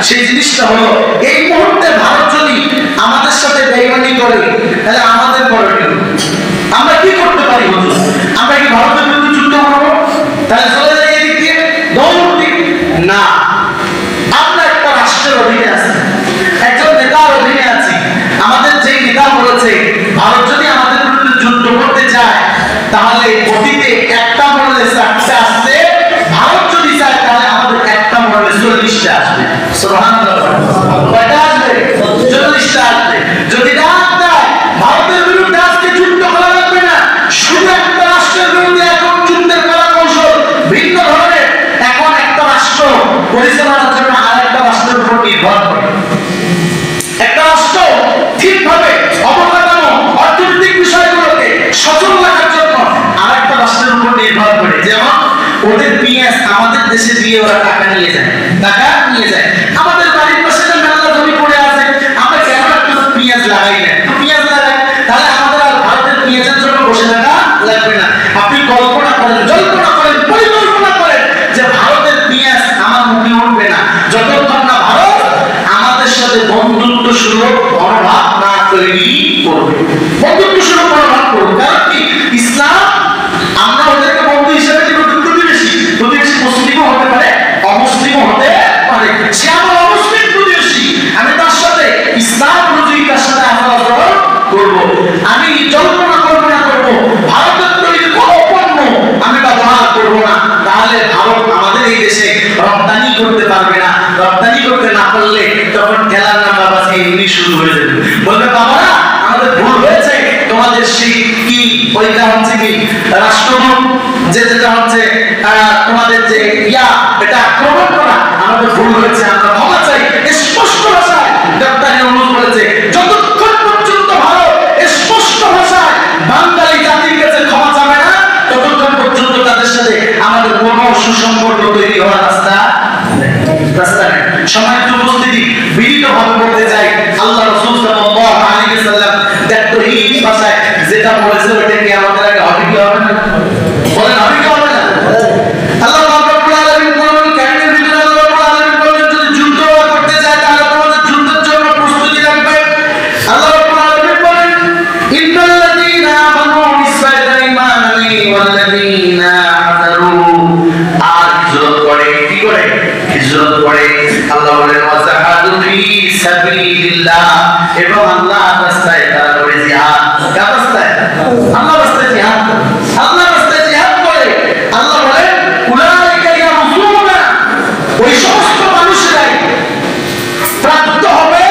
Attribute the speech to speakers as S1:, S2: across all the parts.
S1: সেই জিনিসটা হলো এই মুহূর্তে ভারত যদি আমাদের সাথে বেইমানি করে তাহলে আমাদের করণীয় আমরা কি করতে পারি? হুজুর, আমরা কি ভারতের বিরুদ্ধে যুদ্ধ করবো? তাহলে চলে যাই এদিক দিয়ে দৌড় দিই না। আমরা একটা রাষ্ট্রের অধীনে আছি, একজন নেতার অধীনে আছি। আমাদের যে নেতা বলেছে ভারত যদি আমাদের বিরুদ্ধে যুদ্ধ করতে চায় তাহলে অতীতে একটা মরলে 4টা আসছে, ভারত যদি চায় তাহলে আমাদের একটা মরলে 40টা আসবে। সুবহানাল্লাহ। কয়টা আসবে? 40টা আসবে। যদি রাত দেয় ভারতের বিরুদ্ধে আজকে যুদ্ধ করা লাগবে না, শুধু একটা রাষ্ট্রের বিরুদ্ধে এখন যুদ্ধের কলা কৌশল ভিন্ন ধরনের। এখন একটা রাষ্ট্র পরিচালনার জন্য আরেকটা রাষ্ট্রের উপর নির্ভর করে। একটা রাষ্ট্র ঠিকভাবে অবকাঠামো অর্থনৈতিক বিষয়গুলোকে সচল রাখার জন্য আরেকটা রাষ্ট্রের উপর নির্ভর করে। যেমন ওদের পেঁয়াজ আমাদের দেশে দিয়ে ওরা টাকা নিয়ে যায়, টাকা নিয়ে যায়। আমাদের বাড়ির পাশে যে মেলা জমি পড়ে আছে, আমরা কেন একটা পেঁয়াজ লাগাই না? পেঁয়াজ লাগাই, তাহলে আমাদের আর ভারতের পেঁয়াজের জন্য বসে থাকা লাগবে না। আপনি কল্পনা করেন, জল্পনা করেন, পরিকল্পনা করেন যে ভারতের পেঁয়াজ আমার মুখে উঠবে না যতক্ষণ না ভারত আমাদের সাথে বন্ধুত্ব সুলভ মনোভাব না তৈরি করবে। বন্ধুত্ব সুলভ মনোভাব করবে, কারণ কি ইসলাম আমরা ওদেরকে বন্ধু হিসেবে প্রতিবেশী। প্রতিবেশী মুসলিমও হতে পারে, অমুসলিমও হতে পারে। সে আমার অমুসলিম প্রতিবেশী, আমি তার সাথে ইসলাম অনুযায়ী তার সাথে আচরণ করবো। আমি জল্পনা কল্পনা করবো ভারতের তৈরি কোনো পণ্য আমি ব্যবহার করবো না, তাহলে ভারত আমাদের এই দেশে রপ্তানি করতে পারবে না। রপ্তানি করতে না পারলে তখন খেলার নাম বাবাকে এমনি শুরু হয়ে যাবে। বলবে বাবারা আমাদের ভুল হয়েছে, তোমাদের সেই কি ওইটা হচ্ছে কি রাষ্ট্রদূত যেটা হচ্ছে তোমাদের যে এটা আক্রমণ করা আমাদের ভুল হয়েছে, আমরা ক্ষমা চাই। স্পষ্ট ভাষায় ডাক্তারি অনুরোধ করেছে যতক্ষণ পর্যন্ত ভারত স্পষ্ট ভাষায় বাঙালি জাতির কাছে ক্ষমা চাবে না ততক্ষণ পর্যন্ত তাদের সাথে আমাদের কোনো সুসম্পর্ক তৈরি হওয়ার রাস্তা নেই। সম্মানিত উপস্থিতি, বিনীতভাবে বলতে চাই আল্লাহ রাসূল সাল্লাল্লাহু আলাইহি ওয়াসাল্লাম ডাক্তারহীন ভাষায় যেটা বলেছে ওটা কি আমাদের আগে হবে কি হবে না? বলেন হবে কি হবে না? আল্লাহ রাব্বুল আলামিন কোরআন কারীমের ভিতরে আল্লাহ রাব্বুল আলামিন বলেন যদি যুদ্ধ করতে যায় তাহলে তোমাদের যুদ্ধের জন্য প্রস্তুতি রাখবে। আল্লাহ রাব্বুল আলামিন বলেন ইন্নাল্লাযীনা আমানু বিসসাইদাইমানি ওয়াল্লাযীনা হাজারু, আর হিজরত করে কি করে? হিজরত করে। আল্লাহ বলেন ওয়াজাহাদু ফি সাবিলিল্লাহ, এবং আল্লাহর রাস্তায় তারা করে জিহাদ। কার রাস্তায়? আল্লাহর রাস্তায় জিহাদ। আল্লাহর রাস্তায় জিহাদ করে। আল্লাহ বলেন উলাইকা ইয়ারজুনা, ওই সমস্ত মানুষরাই প্রাপ্ত হবে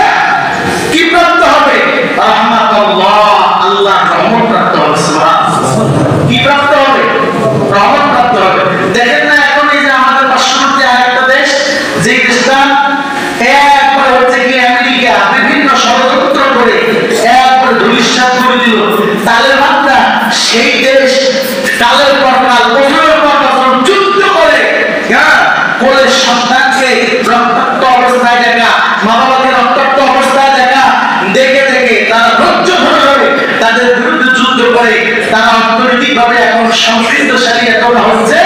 S1: কি? প্রাপ্ত হবে রাহমাতুল্লাহ, আল্লাহর রহমত প্রাপ্ত হবে। সুবহানাল্লাহ। কি প্রাপ্ত হবে? রহমত প্রাপ্ত হবে। দেখেন না এখন এই যে আমাদের পার্শ্ববর্তী আরেকটা দেশ, যে দেশটা একবার হচ্ছে কি আমেরিকা বিভিন্ন ষড়যন্ত্র করে একবার ধূলিসাৎ করে দিল তালের মাত্রা, সেই দেশ কালের পর কাল বছরের পর বছর যুদ্ধ করে কোলের সন্তানকে রক্তাক্ত অবস্থায় দেখা, মা বাবাকে রক্তাক্ত অবস্থায় দেখা দেখে দেখে তারা ধৈর্য ধরে ধরে তাদের বিরুদ্ধে যুদ্ধ করে। তারা অর্থনৈতিকভাবে এখন সমৃদ্ধশালী এতটা হচ্ছে,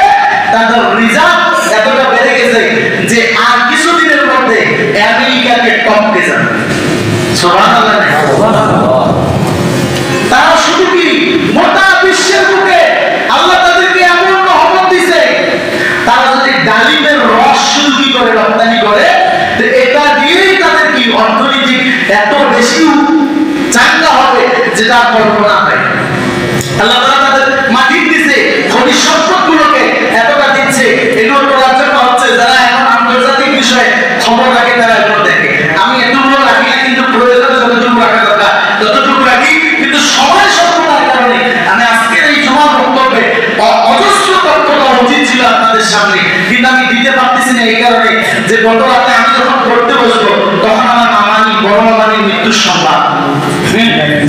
S1: তাদের রিজার্ভ এতটা বেড়ে গেছে যে আর কিছুদিনের মধ্যে আমেরিকাকে টপকে যাবে। সুবহানাল্লাহ। তারা শুধু কি মোটা বিশ্বের বুকে আল্লাহ তাদেরকে এমন রহমত দিয়েছে, তারা যদি ডালিমের রস শুধু কি করে রপ্তানি করে, তো এটা দিয়েই তাদের কি অর্থনৈতিক এত বেশি চাঙ্গা হবে যেটা কল্পনা হয়। আল্লাহ তাআলা তাদের মাটি দিয়েছে, খনিজ সম্পদগুলোকে এতটা দিচ্ছে, এগুলো করার জন্য হচ্ছে যারা এখন আন্তর্জাতিক বিষয়ে খবর রাখে তারা এগুলো দেখে। আমি এতগুলো রাখি না, কিন্তু প্রয়োজনে যতটুকু রাখা দরকার ততটুকু রাখি। কিন্তু সময় স্বল্পতার কারণে আমি আজকের এই জমার বক্তব্যে অজস্র তথ্য দেওয়া উচিত ছিল আপনাদের সামনে, কিন্তু আমি দিতে পারতেছি না এই কারণে যে গত রাতে আমি যখন পড়তে বসবো তখন আমার মামানি বড় মামানির মৃত্যুর সংবাদ।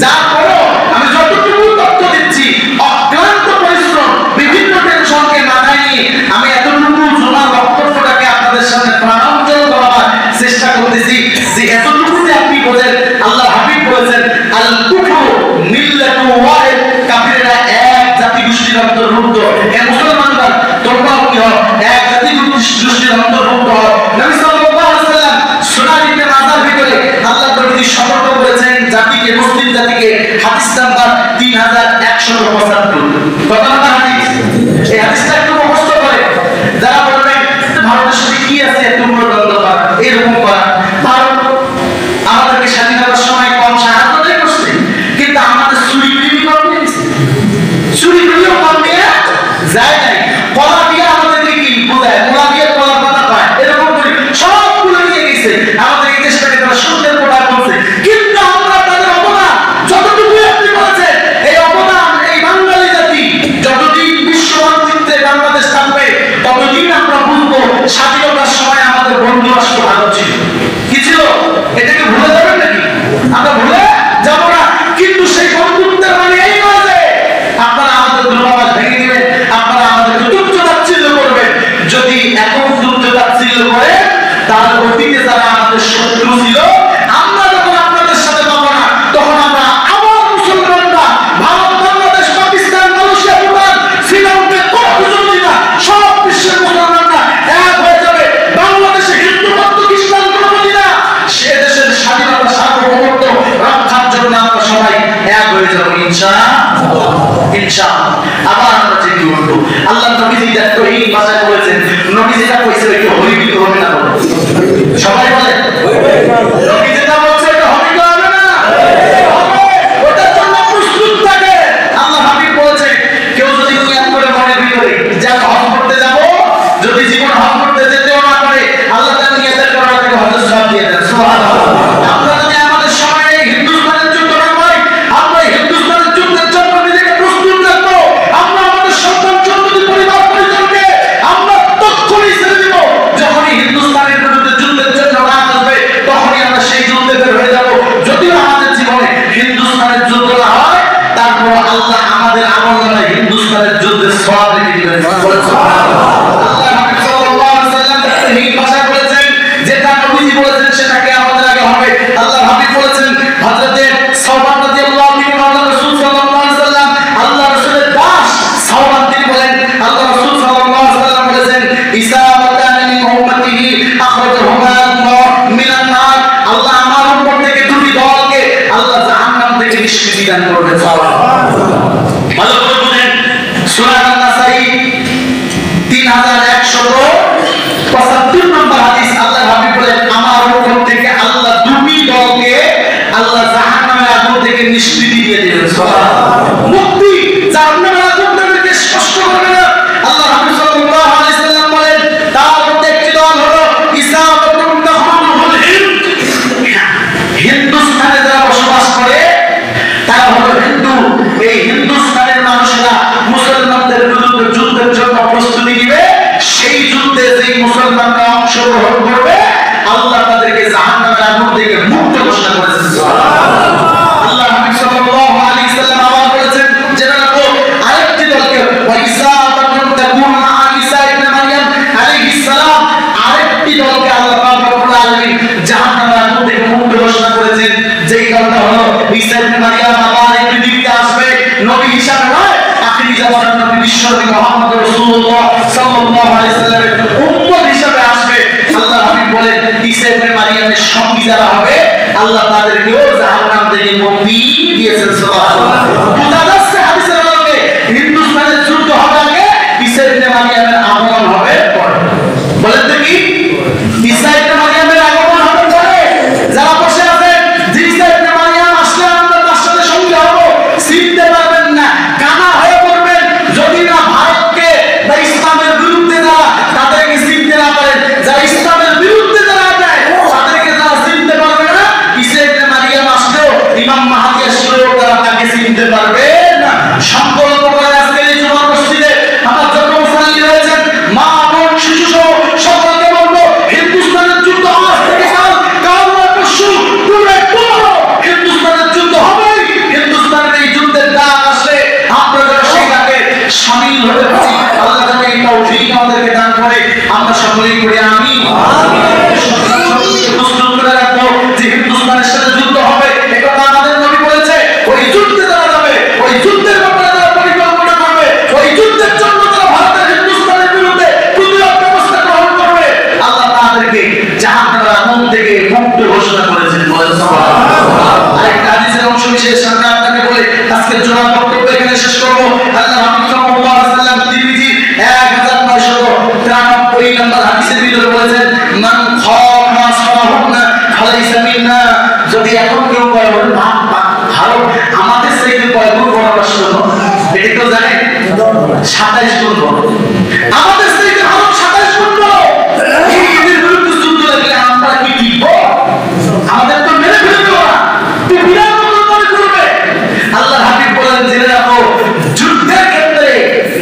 S1: যার পরও আমি যতটুকু তথ্য দিচ্ছি অক্লান্ত পরিশ্রম বিভিন্ন টেনশনকে মাথায় নিয়ে আমি এতটুকু জমার বক্তব্যটাকে আপনাদের সামনে প্রাণাঞ্জল করার চেষ্টা করতেছি যে এতটুকুতে আপনি বোঝেন আল্লাহ হাবিব বলেছেন আল কুফরু মিল্লাতু ওয়াহিদ, কাফিররা এক জাতি গোষ্ঠীর অন্তর্ভুক্ত। এ মুসলমানরা তোমরাও কি হও? এক জাতি গোষ্ঠীর অন্তর্ভুক্ত হও। নবী সাল্লাল্লাহু আলাইহি ওয়াসাল্লাম মুসলিম জাতিকে হাদিস নাম্বার 3175। কত নাম্বার হাদিস? এই হাদিসটা একটু মুখস্থ করে যারা বলবেন ভারতের সাথে কি আছে তোমরা দ্বন্দ্ব করা এরকম করা। ভারত আমাদেরকে স্বাধীনতার সময় কম সাহায্য করছে, কিন্তু আমাদের চুরি কম নিয়েছে, চুরি করেও কম নিয়ে যায় নাই। কলা দিয়ে আমাদেরকে কি বোঝায়, কলা দিয়ে কলার পাতা পায়, এরকম করে সবগুলো নিয়ে গেছে। আমাদের এই দেশটাকে তারা সুন্দর কোটা বলছে, কিন্তু আমরা তাদের অবদান যতটুকু আপনি বলেছেন, এই অবদান এই বাঙালি জাতি যতদিন বিশ্ব মানচিত্রে বাংলাদেশ থাকবে ততদিন আমরা বুঝবো স্বাধীনতার সময় আমাদের বন্ধু রাষ্ট্র ভারত ছিল। কি ছিল? এটাকে ভুলে যাবেন নাকি? আমরা ভুলে যাব না, কিন্তু সেই বন্ধুত্বের মানে এই নয় যে আপনারা আমাদের দূরভাষ ভেঙে দিবেন, আপনারা আমাদেরকে তুচ্ছ তাচ্ছিল্য করবেন। যদি এখন তুচ্ছ তাচ্ছিল্য করে তাহলে অতীতে যারা আমাদের শত্রু ছিল, আমরা যখন আপনাদের সাথে পাবো না তখন আমরা আবার মুসলমানরা ভারত, বাংলাদেশ, পাকিস্তান, মালয়েশিয়া, ভুটান, শ্রীলঙ্কা কোনো সুযোগ দিই না, সব বিশ্বের মুসলমানরা এক হয়ে যাবে। বাংলাদেশে হিন্দু বৌদ্ধ খ্রিস্টান কোনো বলি না, সে দেশের স্বাধীনতা সার্বভৌমত্ব রক্ষার জন্য আমরা সবাই এক হয়ে যাবো ইনশাআল্লাহ। ইনশাআল্লাহ আবার আমরা চিন্তা করব। আল্লাহ নবীজি দেখো এই ভাষা বলেছেন, নবীজিটা কইছে একটু হরিবিত হবে না? সবাই বলে নবীজিটা বলছে এটা হরিবিত হবে না? ওটার জন্য প্রস্তুত থাকে। আল্লাহ হাবিব বলেছে কেউ যদি নিয়ত করে মনের ভিতরে যে আমি হজ করতে যাব, যদি জীবন হজ করতে যেতেও না পারে আল্লাহ তার নিয়তের করার থেকে হজের সওয়াব দিয়ে দেন। সুবহানাল্লাহ। আমরা যদি আমাদের সময়ে হিন্দুস্তানের যুদ্ধ না হয়, আমরা হিন্দুস্তানের যুদ্ধের জন্য নিজেকে প্রস্তুত রাখবো। আমরা আমাদের সন্তান সন্ততি পরিবার পরিজনকে আমরা তৎক্ষণই ছেড়ে দিব। যখনই হিন্দুস্তানের বিরুদ্ধে যুদ্ধের জন্য ডাক আসবে তখনই আমরা সেই যুদ্ধে বের হয়ে যাব। যদিও আমাদের জীবনে হিন্দুস্তানের যুদ্ধ না হয়, তারপর আল্লাহ আমাদের আমলনামায় হিন্দুস্তানের যুদ্ধের সওয়াব লিখে দিবেন। সুবহানাল্লাহ। আল্লাহ নবী সাল্লাল্লাহু আলাইহি ওয়াসাল্লাম এই ভাষা বলেছেন, যেটা নবীজি বলেছেন সেটাকে আমাদের আগে হবে। আল্লাহ হাবিব বলেছেন, হযরতে সাওবান রাদিয়াল্লাহু আনহু আল্লাহ রাসূল সাল্লাল্লাহু আলাইহি ওয়াসাল্লাম, আল্লাহ রাসূলের দাস সাওবান তিনি বলেন, আল্লাহ রাসূল সাল্লাল্লাহু আলাইহি ওয়াসাল্লাম বলেছেন, ইসাবাতান মিন উম্মতিহি আখরাজাহুমা আল্লাহ মিনান নার। আল্লাহ আমার উম্মত থেকে দুটি দলকে আল্লাহ জাহান্নাম থেকে নিষ্কৃতি দান করবেন। সুবহানাল্লাহ। ভালো করে বুঝেন, সূরা আন-নাসাই 3175 নম্বর হাদিস। আল্লাহ হাবিব বলেন আমার উম্মত থেকে আল্লাহ দুটি দলকে আল্লাহ জাহান্নামের আগুন থেকে নিষ্কৃতি দিয়ে দিবেন। সুবহানাল্লাহ। মুক্তি জাহান্নামের আগুন থেকে স্পষ্ট করবে না। আল্লাহ হাবিব সাল্লাল্লাহু আলাইহি ওয়াসাল্লাম বলেন তার মধ্যে একটি দল হলো ইসাবাতুন তাখরুল হিন্দ। হিন্দুস্তানে যারা বসবাস করে তারা হলো হিন্দু। এই হিন্দুস্তানের মানুষরা মুসলমানদের বিরুদ্ধে যুদ্ধের জন্য প্রস্তুতি নিবে। সেই যুদ্ধে যেই মুসলমানরা অংশগ্রহণ করবে আল্লাহ তাদেরকে জাহান্নামের আগুন থেকে মুক্ত ঘোষণা করেছেন। সুবহানাল্লাহ। আল্লাহ নবী সাল্লাল্লাহু আলাইহি ওয়াসাল্লাম আবার বলেছেন যে রাখো আরেকটি দলকে ওয়াইসাবাতুন তাকুন মা ঈসা ইবনে মারইয়াম আলাইহিস সালাম, আরেকটি দলকে আল্লাহ পাক রব্বুল আলামিন জাহান্নামের আগুন থেকে মুক্ত ঘোষণা করেছেন। যেই দলটা হলো ঈসা ইবনে মারইয়াম আবার এই পৃথিবীতে আসবে নবী হিসাবে নয়, আখিরি জামানার নবী বিশ্বনবী মুহাম্মদ রাসূলুল্লাহ সাল্লাল্লাহু আলাইহি ওয়াসাল্লামের উম্মত হিসাবে আসবে। আল্লাহ হাবিব বলেন ঈসা ইবনে মারইয়ামের সঙ্গী যারা হবে আল্লাহ তাদেরকেও জাহান্নাম থেকে মুক্তি দিয়েছেন। সুবহানাল্লাহ। বুঝা যাচ্ছে হাদিসের আলোকে হিন্দুস্তানের যুদ্ধ হবে আগে, ঈসা ইবনে মারইয়ামের আগমন হবে পরে। বলেন তো কি ঈসা ইবনে মারইয়ামের আগমন হবে পরে? যারা বসে আছেন যে ঈসা ইবনে মারইয়াম আসলে আমরা তার সাথে সঙ্গী হব, চিনতে পারবেন না, কানা হয়ে পড়বেন। যদি না ভারতকে বা ইসলামের বিরুদ্ধে যারা তাদেরকে চিনতে না পারেন, যারা ইসলামের বিরুদ্ধে যারা যায় তাদেরকে যারা চিনতে পারবে না, ঈসা ইবনে মারইয়াম আসলেও ইমাম মাহদী আসলেও তারা তাকে চিনতে পারবে না। সংকল্প করে আজকের এই জুমার মসজিদে আমার যত মুসল্লি রয়েছেন মা বোন শিশু সহ সকলকে বলবো হিন্দুস্তানের যুদ্ধ আজ থেকে কাল, কাল নয় পরশু, পুরো হিন্দুস্তানের যুদ্ধ হবেই। হিন্দুস্তানের এই যুদ্ধের ডাক আসলে আমরা যারা সেই ডাকে শামিল হতে পারি আল্লাহ যেন এই তৌফিক আমাদেরকে দান করে। আমরা সকলেই করি আমিন। প্রস্তুত করে রাখবো যে হিন্দুস্তানের সাথে যুদ্ধ হবে, এটা আমাদের নবী বলেছে। ওই যুদ্ধে যারা যাবে, ওই যুদ্ধের ব্যাপারে যারা পরিকল্পনা করবে, ওই যুদ্ধের জন্য যারা ভারতের হিন্দুস্তানের বিরুদ্ধে প্রতিরোধ ব্যবস্থা গ্রহণ করবে আল্লাহ তাদেরকে জাহান্নামের আগুন থেকে মুক্ত ঘোষণা করেছেন। বলেন সুবহানাল্লাহ। আরেকটা হাদিসের অংশ আজকে জোড়া বক্তব্য এখানে শেষ করব। আল্লাহ হাবিব সাল্লাল্লাহু আলাইহি ওয়াসাল্লাম তিরমিজি 1993 নম্বর হাদিসের ভিতরে বলেছেন, মান খাফা সালাহুন্না ফালাইসা মিন্না। যদি এখন কেউ কয় ভালো আমাদের সাইডে কয় গুণ বড় প্রশ্ন, এটা তো জানেন 27 গুণ বড়, আমাদের সাইডে ভালো 27 গুণ বড়। এই এদের বিরুদ্ধে যুদ্ধ লাগলে আমরা কি টিকব? আমাদের তো মেরে ফেলবে ওরা, তো বিরাট মনে করবে। আল্লাহ হাবিব বলেন, জেনে রাখো যুদ্ধের ক্ষেত্রে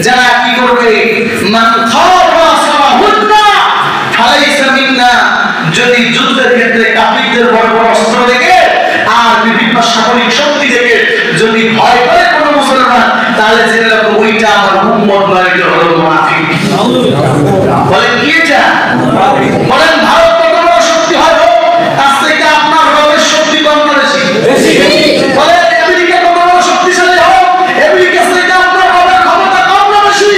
S1: যারা কি করবে, মান খাফা সালাহুন্না ফালাইসা মিন্না। যদি যুদ্ধের ক্ষেত্রে কাফিরদের বড় বড় অস্ত্র দেখে আর বিভিন্ন সামরিক শক্তি দেখে যদি ভয় করে কোনো মুসলমান, তাহলে জেনে রাখো ওইটা আমার উম্মত নয়, এটা হলো মুনাফিক। বলেন কি এটা? বলেন ভারত কত বড় শক্তি হয় হোক, তার থেকে আপনার রবের শক্তি কম না বেশি? বলেন আমেরিকা কত বড় শক্তিশালী হোক, আমেরিকা থেকে আপনার রবের ক্ষমতা কম না বেশি?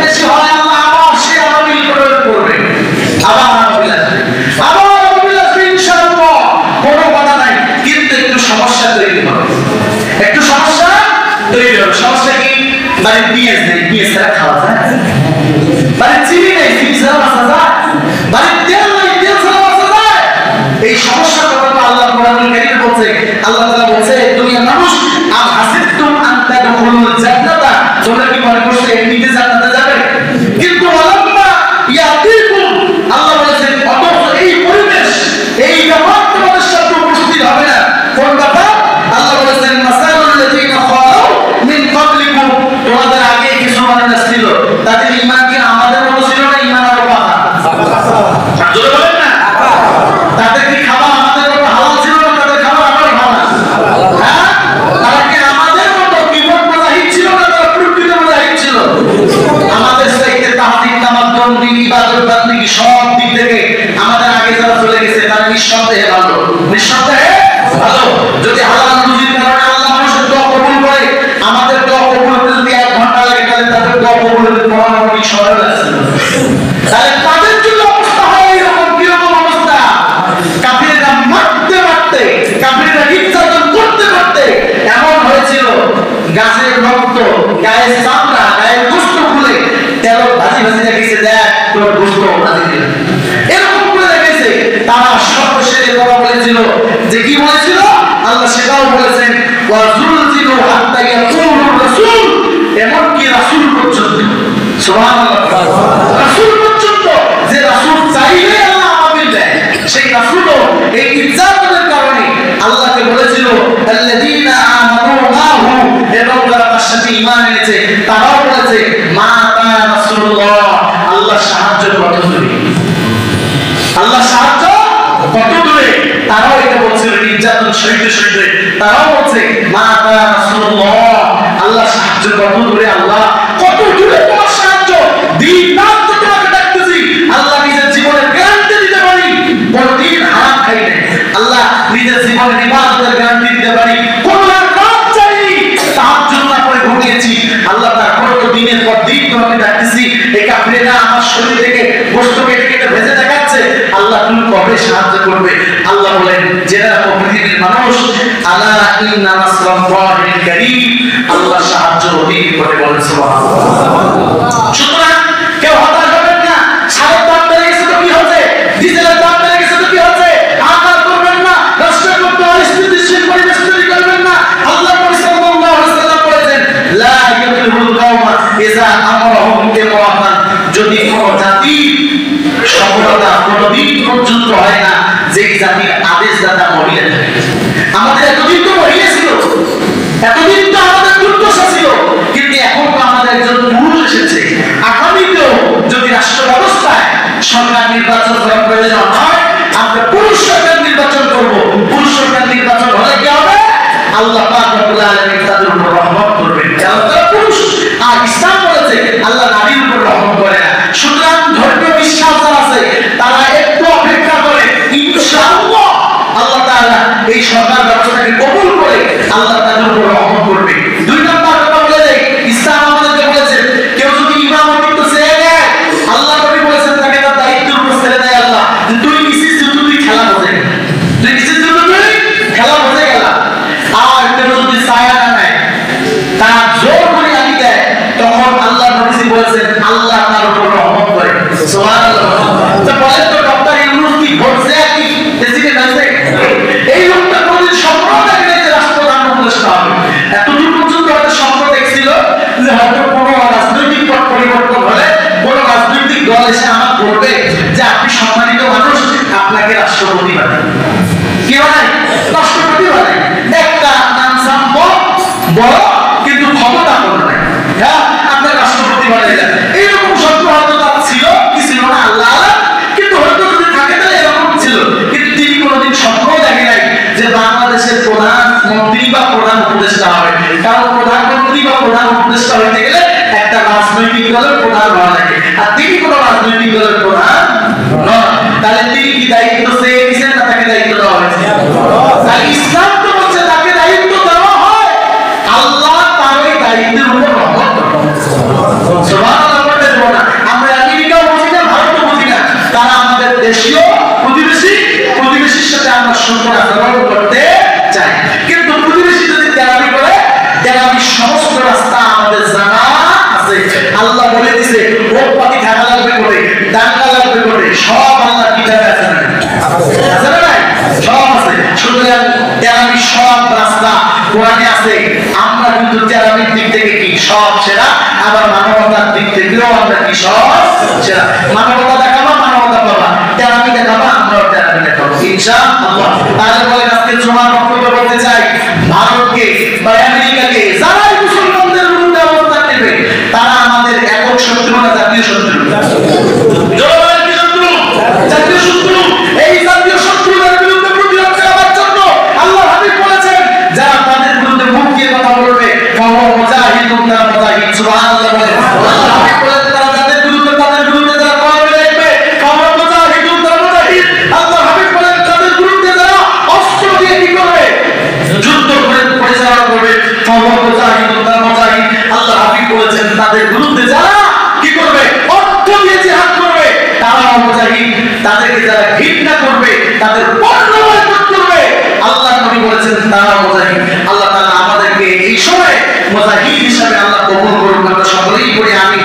S1: বেশি হয়। আল্লাহ আবার সে আমিল করবে, আবার আমিল আসবে, আবার আমিল আসবে ইনশাআল্লাহ, কোনো কথা নাই। কিন্তু একটু সমস্যা তৈরি হবে, একটু সমস্যা তৈরি হবে। সমস্যা কি? মানে পেঁয়াজ নেই, পেঁয়াজ ছাড়া খাওয়া যায়? মানে চিনি নেই, চিনি ছাড়া বাঁচা যায়? মানে তেল নেই, তেল ছাড়া বাঁচা যায়? এই সমস্যার কথা তো আল্লাহ কোরআনুল কারীমে বলছে। আল্লাহ তাআলা বলছে, দুনিয়ার মানুষ আম হাসিবতুম আন তাদখুলুল জান্নাতা, তোমরা কি মনে করছো এমনিতে জান্নাতে যাবে? কিন্তু ওয়ালাম্মা ইয়াতিকুম, আল্লাহ বলেছেন অথচ এই পরিবেশ, এই ব্যাপার তোমাদের সাথে উপস্থিত হবে না। কোন ব্যাপার? আল্লাহ বলেছেন মাসালুল লাযিনা খালাউ মিন ক্বাবলিকুম, তোমাদের আগে কিছু মানুষ ছিল, তাদের ঈমান কি আমাদের মতো ছিল না? ঈমান আরো পাকা। জোরে বলেন না। তাদের কি খাবার আমাদের মতো হালাল ছিল না? তাদের খাবার আরো হালাল। হ্যাঁ, তারা কি আমাদের মতো বিপদ মুজাহিদ ছিল না? তারা প্রকৃত মুজাহিদ ছিল। আমাদের সাইতে তাহদিদ তামাদ্দুন দিন ইবাদত বান্দিগি সব দিক থেকে আমাদের আগে যারা চলে গেছে তারা নিঃসন্দেহে ভালো, নিঃসন্দেহে ভালো। যদি হালাল রুজির কারণে আল্লাহ মানুষের দোয়া কবুল করে, আমাদের দোয়া কবুল হতে যদি 1 ঘন্টা লাগে, তাহলে তাদের দোয়া কবুল হতে 15 মিনিট সময় লাগছে। তাহলে তাদের জন্য অবস্থা হয় এরকম। কিরকম অবস্থা? কাফিররা মারতে মারতে, কাফিররা নির্যাতন করতে করতে এমন হয়েছিল, গাছের রক্ত, গায়ের চামড়া, গায়ের গোশত খুলে তেল ভাজি ভাজি রেখেছে, দেখ তোর গোশত ভাজি দিল, এরকম করে রেখেছে। তারা সর্বশেষে কথা বলেছিল যে কি বলেছিল? আল্লাহ সেটাও বলেছেন, ওয়াজুলজিলু হাত্তা ইয়াকুলুর রাসূল, এমন কি রাসূল পর্যন্ত, সুবহানাল্লাহ, রাসূল পর্যন্ত, যে রাসূল চাইলে আল্লাহ আমিন দেয়, সেই রাসূলও এই ইজ্জাতের কারণে আল্লাহকে বলেছিল আল্লাযীনা আমানু মাহু, এবং যারা তার সাথে ঈমান এনেছে তারাও বলেছে মা কানা রাসূলুল্লাহ, আল্লাহ সাহায্য কত দূরে, আল্লাহ সাহায্য কত দূরে। তারাও এটা বলছিল নির্যাতন সহিতে সহিতে, তারাও বলছে মা কানা রাসূলুল্লাহ, আল্লাহ সাহায্য কত দূরে, আল্লাহ কত দূরে তোমার সাহায্য, দিন রাত তো তোমাকে ডাকতেছি। আল্লাহ নিজের জীবনের গ্যারান্টি দিতে পারি কোনদিন হারাম খাই নাই, আল্লাহ নিজের জীবনের ইবাদতের গ্যারান্টি দিতে পারি কোন রাত চাই তাহাজ্জুদ না করে ঘুমিয়েছি, আল্লাহ তারপর তো দিনের পর দিন তোমাকে ডাকতেছি। এই কাফিররা আমার শরীর থেকে গোশত কেটে কেটে ভেজে দেখাচ্ছে, আল্লাহ তুমি কবে সাহায্য করবে? আল্লাহ বলেন, জেনে রাখো পৃথিবীর মানুষ, আলা ইন্না নাসরাল্লাহিল কারীম, আল্লাহ সাহায্য অতি নিকটে, বলেন সুবহানাল্লাহ। সুতরাং কেউ হতাশ হবেন না। সারের দাম বেড়ে গেছে তো কি হচ্ছে? ডিজেলের দাম বেড়ে গেছে তো কি হচ্ছে? আকার করবেন না, রাষ্ট্রের মধ্যে অস্থিতিশীল পরিবেশ তৈরি করবেন না। আল্লাহ সাল্লাল্লাহু আলাইহি ওয়াসাল্লাম বলেছেন, লা ইয়াফলিহুল কওমা ইযা আমরাহুম ইমরাতান, যদি কোন জাতি সফলতা কোনদিন পর্যন্ত হয় না যেই জাতির আদেশদাতা মহিলা থাকে। আমাদের এতদিন তো মহিলা ছিল, এতদিন তো আমাদের দুর্দশা ছিল, কিন্তু এখন তো আমাদের একজন পুরুষ এসেছে। আগামীতেও যদি রাষ্ট্র ব্যবস্থায় সরকার নির্বাচন করা প্রয়োজন হয়, আমরা পুরুষ সরকার নির্বাচন করব। পুরুষ সরকার নির্বাচন হলে কি হবে? আল্লাহ পাক রব্বুল আলামিন তাদের উপর রহমত করবেন, কারণ তারা পুরুষ। আর ইসলাম বলেছে আল্লাহ নারীর উপর রহমত করে না। সুতরাং ধর্মীয় বিশ্বাস যারা আছে তারা একটু অপেক্ষা করে, ইনশাআল্লাহ আল্লাহ তাআলা এই সরকার ব্যবস্থাকে কবুল করে আল্লাহ তাদের উপর রহমত করবে। 2 নম্বর কথা বলে দেই, ইসলাম আমাদেরকে বলেছে কেউ যদি ইমামতিত্ব ছেড়ে দেয়, আল্লাহ নবী বলেছেন তাকে তার দায়িত্বের উপর ছেড়ে দেয় আল্লাহ, তুই রাষ্ট্রপতি বানায়। কি বানায়? রাষ্ট্রপতি বানায়। একটা নামসাম বড় কিন্তু ক্ষমতা কোনো নাই। হ্যাঁ, আপনার রাষ্ট্রপতি বানায় দেন। এইরকম শত্রু হয়তো তার ছিল, কি ছিল না আল্লাহ আল্লাহ, কিন্তু হয়তো যদি থাকে তাহলে এরকম ছিল। কিন্তু তিনি কোনোদিন স্বপ্ন দেখে নাই যে বাংলাদেশের প্রধানমন্ত্রী বা প্রধান উপদেষ্টা হবে। কারণ প্রধানমন্ত্রী বা প্রধান উপদেষ্টা হইতে গেলে একটা রাজনৈতিক দলের প্রধান হওয়া লাগে, আর তিনি কোনো রাজনৈতিক দলের প্রধান নন। তাহলে তিনি কি দায়িত্ব চেয়ে দিয়েছেন না তাকে দায়িত্ব দেওয়া হয়েছে? তাহলে ইসলাম তো বলছে তাকে দায়িত্ব দেওয়া হয়, আল্লাহ তার ওই দায়িত্বের উপর রহমত করেন। সুবহানাল্লাহ বলতে দেব না। আমরা আমেরিকাও বুঝি না, ভারতও বুঝি না, তারা আমাদের দেশীয় প্রতিবেশীর সাথে আমরা সুন্দর আচরণ করতে চাই। কিন্তু প্রতিবেশী যদি তেরামি করে, তেরামির সমস্ত রাস্তা আমাদের জানা আছে। আল্লাহ বলে দিছে ওর পাতি ঢাকা লাগবে করে, দাঙ্গা লাগবে করে, সব আল্লাহ কিতাবে আছে না? আছে না? সব আছে। সুতরাং তেরামির সব রাস্তা কোরআনে আছে। আমরা কিন্তু তেরামির দিক থেকে কি সব সেরা, আবার মানবতার দিক থেকেও আমরা কি সব সেরা। মানবতা দেখাবা, মানবতা পাবা, তেরামি দেখাবা, আমরাও তেরামি দেখাবো ইনশাআল্লাহ। তাহলে বলেন আজকে জুমার বক্তব্য বলতে চাই, ভারতকে বা আমেরিকাকে যারাই মুসলমানদের বিরুদ্ধে অবস্থান নেবে তারা আমাদের একক শত্রু না জাতীয় শত্রু? জনগণের কি শত্রু? জাতীয় শত্রু। এই জাতীয় শত্রুদের বিরুদ্ধে প্রতিরোধ করার জন্য আল্লাহ হাবিব বলেছেন যারা তাদের বিরুদ্ধে মুখ দিয়ে কথা বলবে ফাহুয়া মুজাহিদুন, তারা মুজাহিদ। সুবহানাল্লাহ বলেন। আল্লাহ হাবিব বলেছেন তারা তাদের বিরুদ্ধে যারা কলমে লিখবে ফাহুয়া মুজাহিদুন, তারা মুজাহিদ। আল্লাহ হাবিব বলেন তাদের বিরুদ্ধে যারা অস্ত্র দিয়ে কি করবে, যুদ্ধ করে পরিচালনা করবে ফাহুয়া মুজাহিদুন, তারা মুজাহিদ। আল্লাহ হাবিব বলেছেন তাদের বিরুদ্ধে যারা কি করবে, অর্থ দিয়ে জিহাদ করবে তারাও মুজাহিদ। তাদেরকে যারা ঘৃণা করবে, তাদের পণ্য বয়কট করবে, আল্লাহ নবী বলেছেন তারাও মুজাহিদ। আল্লাহ তাআলা আমাদেরকে এই সময় মুজাহিদ হিসেবে আল্লাহ কবুল করুন। আমরা সকলেই পড়ি আমিন।